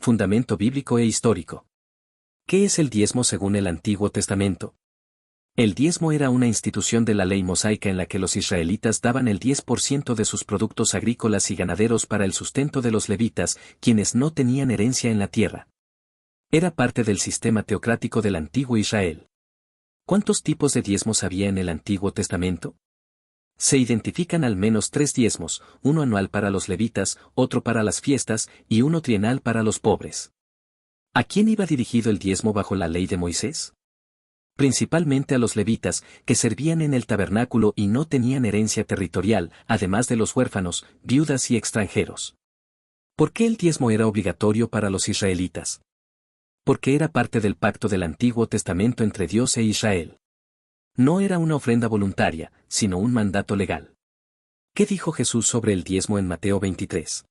Fundamento bíblico e histórico. ¿Qué es el diezmo según el Antiguo Testamento? El diezmo era una institución de la ley mosaica en la que los israelitas daban el 10% de sus productos agrícolas y ganaderos para el sustento de los levitas, quienes no tenían herencia en la tierra. Era parte del sistema teocrático del antiguo Israel. ¿Cuántos tipos de diezmos había en el Antiguo Testamento? Se identifican al menos 3 diezmos, uno anual para los levitas, otro para las fiestas y uno trienal para los pobres. ¿A quién iba dirigido el diezmo bajo la ley de Moisés? Principalmente a los levitas, que servían en el tabernáculo y no tenían herencia territorial, además de los huérfanos, viudas y extranjeros. ¿Por qué el diezmo era obligatorio para los israelitas? Porque era parte del pacto del Antiguo Testamento entre Dios e Israel. No era una ofrenda voluntaria, sino un mandato legal. ¿Qué dijo Jesús sobre el diezmo en Mateo 23?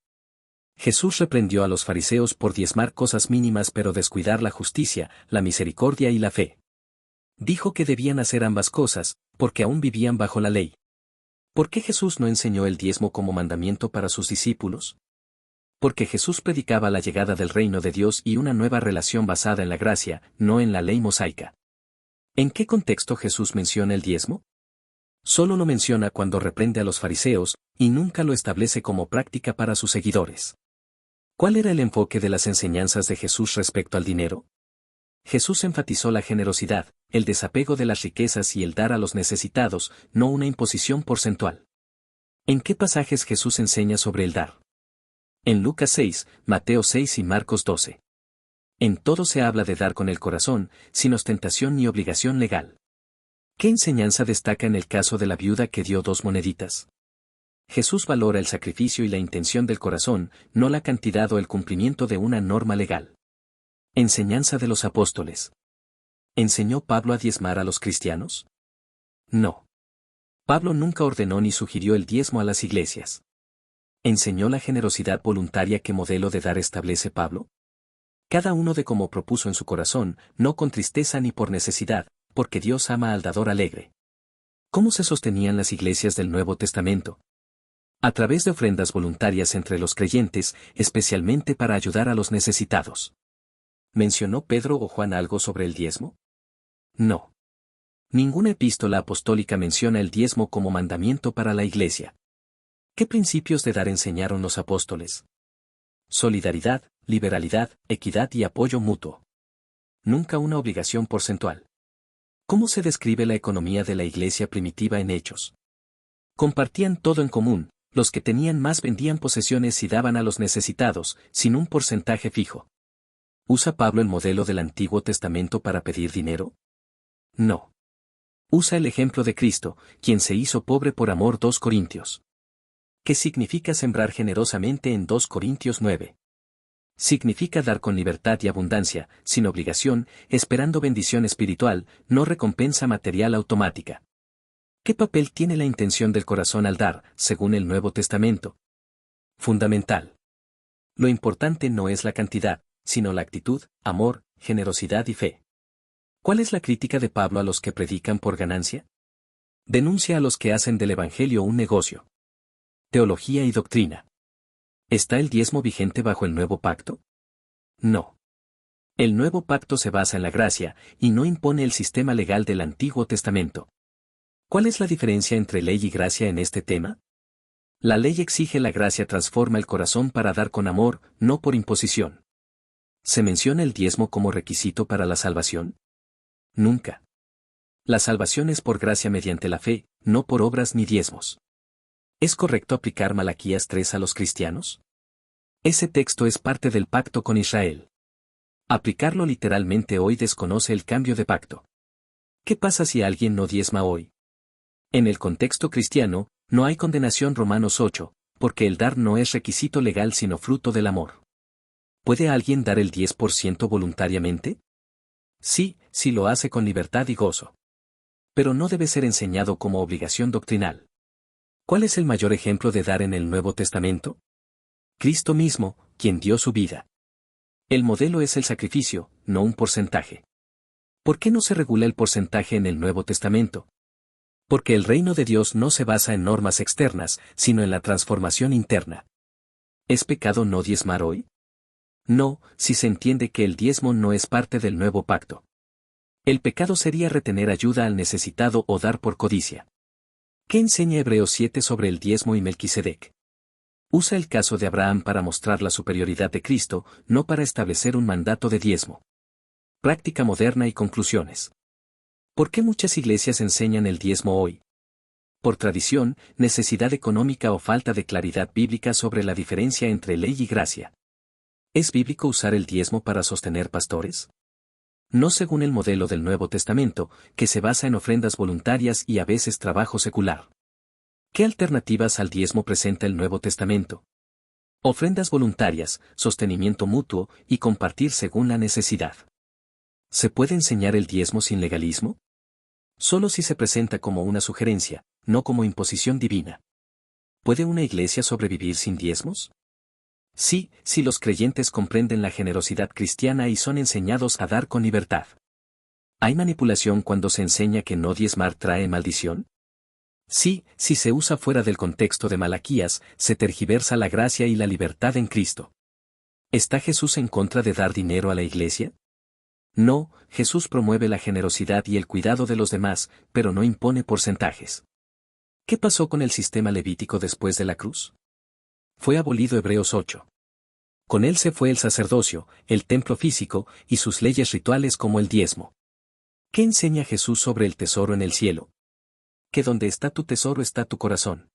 Jesús reprendió a los fariseos por diezmar cosas mínimas pero descuidar la justicia, la misericordia y la fe. Dijo que debían hacer ambas cosas, porque aún vivían bajo la ley. ¿Por qué Jesús no enseñó el diezmo como mandamiento para sus discípulos? Porque Jesús predicaba la llegada del reino de Dios y una nueva relación basada en la gracia, no en la ley mosaica. ¿En qué contexto Jesús menciona el diezmo? Solo lo menciona cuando reprende a los fariseos, y nunca lo establece como práctica para sus seguidores. ¿Cuál era el enfoque de las enseñanzas de Jesús respecto al dinero? Jesús enfatizó la generosidad, el desapego de las riquezas y el dar a los necesitados, no una imposición porcentual. ¿En qué pasajes Jesús enseña sobre el dar? En Lucas 6, Mateo 6 y Marcos 12. En todo se habla de dar con el corazón, sin ostentación ni obligación legal. ¿Qué enseñanza destaca en el caso de la viuda que dio 2 moneditas? Jesús valora el sacrificio y la intención del corazón, no la cantidad o el cumplimiento de una norma legal. Enseñanza de los apóstoles. ¿Enseñó Pablo a diezmar a los cristianos? No. Pablo nunca ordenó ni sugirió el diezmo a las iglesias. ¿Enseñó la generosidad voluntaria que modelo de dar establece Pablo? Cada uno de como propuso en su corazón, no con tristeza ni por necesidad, porque Dios ama al dador alegre. ¿Cómo se sostenían las iglesias del Nuevo Testamento? A través de ofrendas voluntarias entre los creyentes, especialmente para ayudar a los necesitados. ¿Mencionó Pedro o Juan algo sobre el diezmo? No. Ninguna epístola apostólica menciona el diezmo como mandamiento para la iglesia. ¿Qué principios de dar enseñaron los apóstoles? Solidaridad, liberalidad, equidad y apoyo mutuo. Nunca una obligación porcentual. ¿Cómo se describe la economía de la iglesia primitiva en Hechos? Compartían todo en común, los que tenían más vendían posesiones y daban a los necesitados, sin un porcentaje fijo. ¿Usa Pablo el modelo del Antiguo Testamento para pedir dinero? No. Usa el ejemplo de Cristo, quien se hizo pobre por amor. 2 Corintios. ¿Qué significa sembrar generosamente en 2 Corintios 9? Significa dar con libertad y abundancia, sin obligación, esperando bendición espiritual, no recompensa material automática. ¿Qué papel tiene la intención del corazón al dar, según el Nuevo Testamento? Fundamental. Lo importante no es la cantidad, sino la actitud, amor, generosidad y fe. ¿Cuál es la crítica de Pablo a los que predican por ganancia? Denuncia a los que hacen del Evangelio un negocio. Teología y doctrina. ¿Está el diezmo vigente bajo el nuevo pacto? No. El nuevo pacto se basa en la gracia, y no impone el sistema legal del Antiguo Testamento. ¿Cuál es la diferencia entre ley y gracia en este tema? La ley exige, la gracia transforma el corazón para dar con amor, no por imposición. ¿Se menciona el diezmo como requisito para la salvación? Nunca. La salvación es por gracia mediante la fe, no por obras ni diezmos. ¿Es correcto aplicar Malaquías 3 a los cristianos? Ese texto es parte del pacto con Israel. Aplicarlo literalmente hoy desconoce el cambio de pacto. ¿Qué pasa si alguien no diezma hoy? En el contexto cristiano, no hay condenación. Romanos 8, porque el dar no es requisito legal sino fruto del amor. ¿Puede alguien dar el 10% voluntariamente? Sí, si lo hace con libertad y gozo. Pero no debe ser enseñado como obligación doctrinal. ¿Cuál es el mayor ejemplo de dar en el Nuevo Testamento? Cristo mismo, quien dio su vida. El modelo es el sacrificio, no un porcentaje. ¿Por qué no se regula el porcentaje en el Nuevo Testamento? Porque el reino de Dios no se basa en normas externas, sino en la transformación interna. ¿Es pecado no diezmar hoy? No, si se entiende que el diezmo no es parte del nuevo pacto. El pecado sería retener ayuda al necesitado o dar por codicia. ¿Qué enseña Hebreos 7 sobre el diezmo y Melquisedec? Usa el caso de Abraham para mostrar la superioridad de Cristo, no para establecer un mandato de diezmo. Práctica moderna y conclusiones. ¿Por qué muchas iglesias enseñan el diezmo hoy? Por tradición, necesidad económica o falta de claridad bíblica sobre la diferencia entre ley y gracia. ¿Es bíblico usar el diezmo para sostener pastores? No según el modelo del Nuevo Testamento, que se basa en ofrendas voluntarias y a veces trabajo secular. ¿Qué alternativas al diezmo presenta el Nuevo Testamento? Ofrendas voluntarias, sostenimiento mutuo y compartir según la necesidad. ¿Se puede enseñar el diezmo sin legalismo? Solo si se presenta como una sugerencia, no como imposición divina. ¿Puede una iglesia sobrevivir sin diezmos? Sí, si los creyentes comprenden la generosidad cristiana y son enseñados a dar con libertad. ¿Hay manipulación cuando se enseña que no diezmar trae maldición? Sí, si se usa fuera del contexto de Malaquías, se tergiversa la gracia y la libertad en Cristo. ¿Está Jesús en contra de dar dinero a la iglesia? No, Jesús promueve la generosidad y el cuidado de los demás, pero no impone porcentajes. ¿Qué pasó con el sistema levítico después de la cruz? Fue abolido Hebreos 8. Con él se fue el sacerdocio, el templo físico y sus leyes rituales como el diezmo. ¿Qué enseña Jesús sobre el tesoro en el cielo? Que donde está tu tesoro está tu corazón.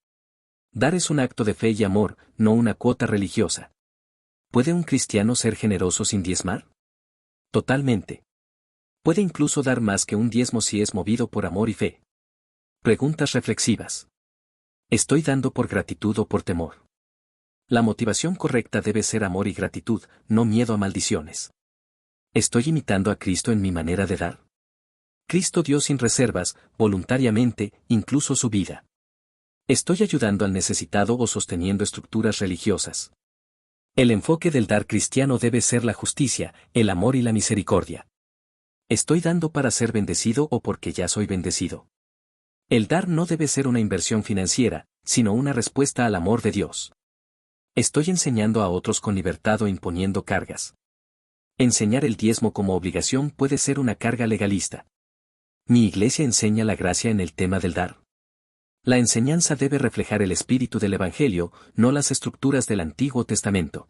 Dar es un acto de fe y amor, no una cuota religiosa. ¿Puede un cristiano ser generoso sin diezmar? Totalmente. Puede incluso dar más que un diezmo si es movido por amor y fe. Preguntas reflexivas. ¿Estoy dando por gratitud o por temor? La motivación correcta debe ser amor y gratitud, no miedo a maldiciones. ¿Estoy imitando a Cristo en mi manera de dar? Cristo dio sin reservas, voluntariamente, incluso su vida. ¿Estoy ayudando al necesitado o sosteniendo estructuras religiosas? El enfoque del dar cristiano debe ser la justicia, el amor y la misericordia. ¿Estoy dando para ser bendecido o porque ya soy bendecido? El dar no debe ser una inversión financiera, sino una respuesta al amor de Dios. ¿Estoy enseñando a otros con libertad o imponiendo cargas? Enseñar el diezmo como obligación puede ser una carga legalista. ¿Mi iglesia enseña la gracia en el tema del dar? La enseñanza debe reflejar el espíritu del Evangelio, no las estructuras del Antiguo Testamento.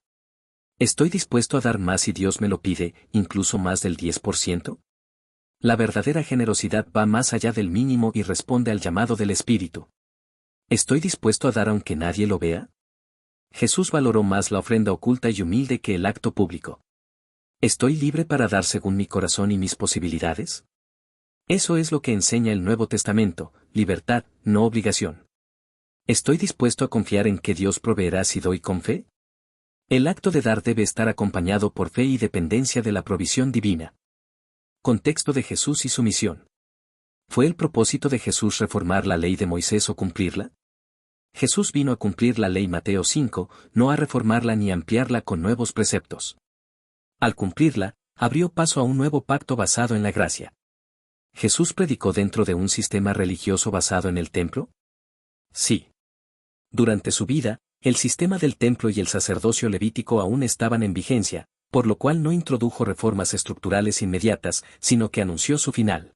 ¿Estoy dispuesto a dar más si Dios me lo pide, incluso más del 10%? La verdadera generosidad va más allá del mínimo y responde al llamado del Espíritu. ¿Estoy dispuesto a dar aunque nadie lo vea? Jesús valoró más la ofrenda oculta y humilde que el acto público. ¿Estoy libre para dar según mi corazón y mis posibilidades? Eso es lo que enseña el Nuevo Testamento, libertad, no obligación. ¿Estoy dispuesto a confiar en que Dios proveerá si doy con fe? El acto de dar debe estar acompañado por fe y dependencia de la provisión divina. Contexto de Jesús y su misión. ¿Fue el propósito de Jesús reformar la ley de Moisés o cumplirla? Jesús vino a cumplir la ley Mateo 5, no a reformarla ni ampliarla con nuevos preceptos. Al cumplirla, abrió paso a un nuevo pacto basado en la gracia. ¿Jesús predicó dentro de un sistema religioso basado en el templo? Sí. Durante su vida, el sistema del templo y el sacerdocio levítico aún estaban en vigencia, por lo cual no introdujo reformas estructurales inmediatas, sino que anunció su final.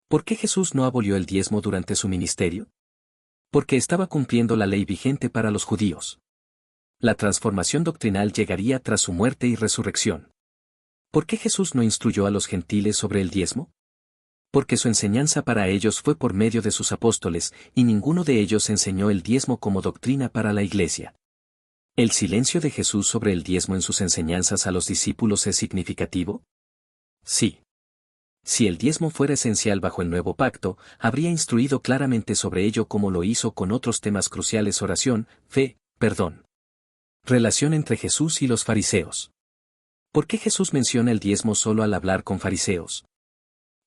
¿Por qué Jesús no abolió el diezmo durante su ministerio? Porque estaba cumpliendo la ley vigente para los judíos. La transformación doctrinal llegaría tras su muerte y resurrección. ¿Por qué Jesús no instruyó a los gentiles sobre el diezmo? Porque su enseñanza para ellos fue por medio de sus apóstoles, y ninguno de ellos enseñó el diezmo como doctrina para la iglesia. ¿El silencio de Jesús sobre el diezmo en sus enseñanzas a los discípulos es significativo? Sí. Si el diezmo fuera esencial bajo el nuevo pacto, habría instruido claramente sobre ello como lo hizo con otros temas cruciales: oración, fe, perdón. Relación entre Jesús y los fariseos. ¿Por qué Jesús menciona el diezmo solo al hablar con fariseos?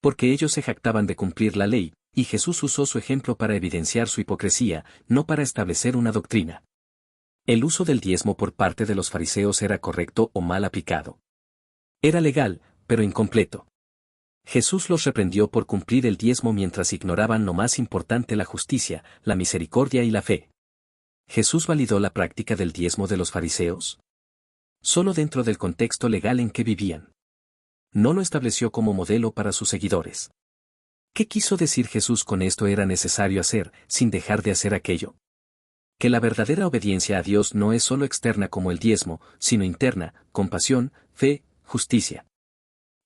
Porque ellos se jactaban de cumplir la ley, y Jesús usó su ejemplo para evidenciar su hipocresía, no para establecer una doctrina. ¿El uso del diezmo por parte de los fariseos era correcto o mal aplicado? Era legal, pero incompleto. Jesús los reprendió por cumplir el diezmo mientras ignoraban lo más importante: la justicia, la misericordia y la fe. ¿Jesús validó la práctica del diezmo de los fariseos? Solo dentro del contexto legal en que vivían. No lo estableció como modelo para sus seguidores. ¿Qué quiso decir Jesús con esto? Era necesario hacer, sin dejar de hacer aquello. Que la verdadera obediencia a Dios no es solo externa como el diezmo, sino interna, compasión, fe, justicia.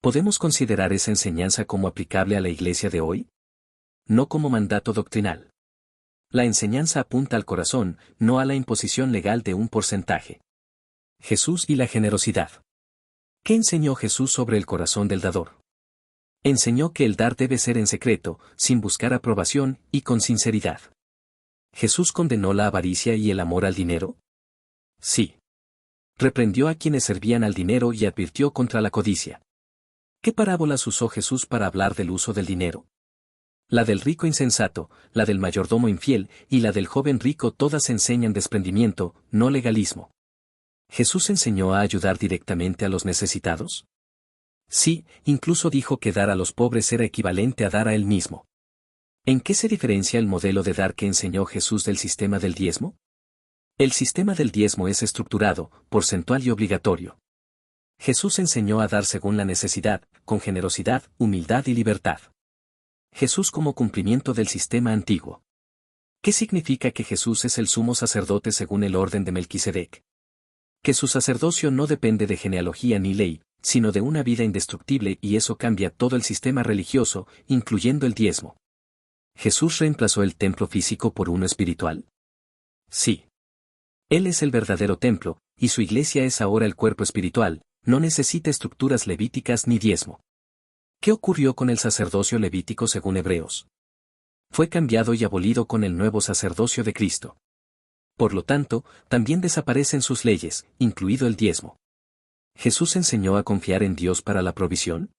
¿Podemos considerar esa enseñanza como aplicable a la iglesia de hoy? No como mandato doctrinal. La enseñanza apunta al corazón, no a la imposición legal de un porcentaje. Jesús y la generosidad. ¿Qué enseñó Jesús sobre el corazón del dador? Enseñó que el dar debe ser en secreto, sin buscar aprobación y con sinceridad. ¿Jesús condenó la avaricia y el amor al dinero? Sí. Reprendió a quienes servían al dinero y advirtió contra la codicia. ¿Qué parábolas usó Jesús para hablar del uso del dinero? La del rico insensato, la del mayordomo infiel y la del joven rico todas enseñan desprendimiento, no legalismo. ¿Jesús enseñó a ayudar directamente a los necesitados? Sí, incluso dijo que dar a los pobres era equivalente a dar a él mismo. ¿En qué se diferencia el modelo de dar que enseñó Jesús del sistema del diezmo? El sistema del diezmo es estructurado, porcentual y obligatorio. Jesús enseñó a dar según la necesidad, con generosidad, humildad y libertad. Jesús como cumplimiento del sistema antiguo. ¿Qué significa que Jesús es el sumo sacerdote según el orden de Melquisedec? Que su sacerdocio no depende de genealogía ni ley, sino de una vida indestructible, y eso cambia todo el sistema religioso, incluyendo el diezmo. ¿Jesús reemplazó el templo físico por uno espiritual? Sí. Él es el verdadero templo, y su iglesia es ahora el cuerpo espiritual, no necesita estructuras levíticas ni diezmo. ¿Qué ocurrió con el sacerdocio levítico según Hebreos? Fue cambiado y abolido con el nuevo sacerdocio de Cristo. Por lo tanto, también desaparecen sus leyes, incluido el diezmo. ¿Jesús enseñó a confiar en Dios para la provisión?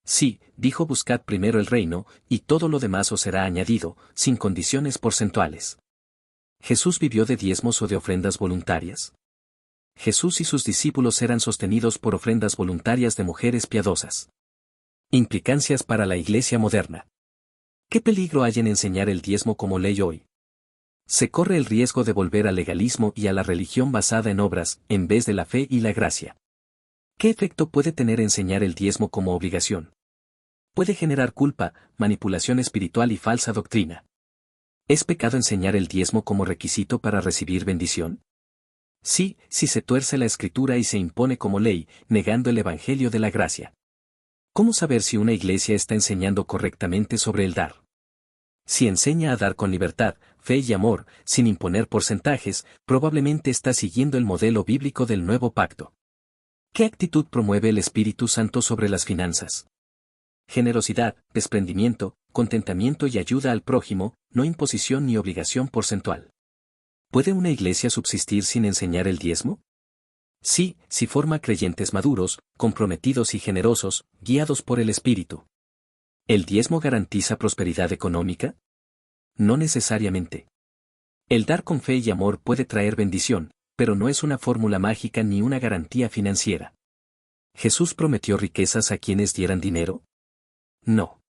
Sí, dijo: buscad primero el reino, y todo lo demás os será añadido, sin condiciones porcentuales. ¿Jesús vivió de diezmos o de ofrendas voluntarias? Jesús y sus discípulos eran sostenidos por ofrendas voluntarias de mujeres piadosas. Implicancias para la iglesia moderna. ¿Qué peligro hay en enseñar el diezmo como ley hoy? Se corre el riesgo de volver al legalismo y a la religión basada en obras, en vez de la fe y la gracia. ¿Qué efecto puede tener enseñar el diezmo como obligación? Puede generar culpa, manipulación espiritual y falsa doctrina. ¿Es pecado enseñar el diezmo como requisito para recibir bendición? Sí, si se tuerce la escritura y se impone como ley, negando el evangelio de la gracia. ¿Cómo saber si una iglesia está enseñando correctamente sobre el dar? Si enseña a dar con libertad, fe y amor, sin imponer porcentajes, probablemente está siguiendo el modelo bíblico del nuevo pacto. ¿Qué actitud promueve el Espíritu Santo sobre las finanzas? Generosidad, desprendimiento, contentamiento y ayuda al prójimo, no imposición ni obligación porcentual. ¿Puede una iglesia subsistir sin enseñar el diezmo? Sí, si forma creyentes maduros, comprometidos y generosos, guiados por el Espíritu. ¿El diezmo garantiza prosperidad económica? No necesariamente. El dar con fe y amor puede traer bendición, pero no es una fórmula mágica ni una garantía financiera. ¿Jesús prometió riquezas a quienes dieran dinero? No.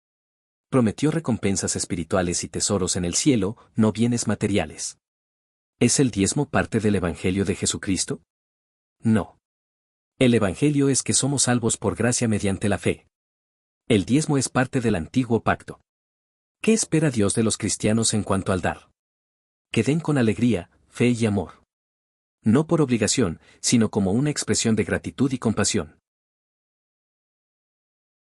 Prometió recompensas espirituales y tesoros en el cielo, no bienes materiales. ¿Es el diezmo parte del Evangelio de Jesucristo? No. El Evangelio es que somos salvos por gracia mediante la fe. El diezmo es parte del antiguo pacto. ¿Qué espera Dios de los cristianos en cuanto al dar? Que den con alegría, fe y amor. No por obligación, sino como una expresión de gratitud y compasión.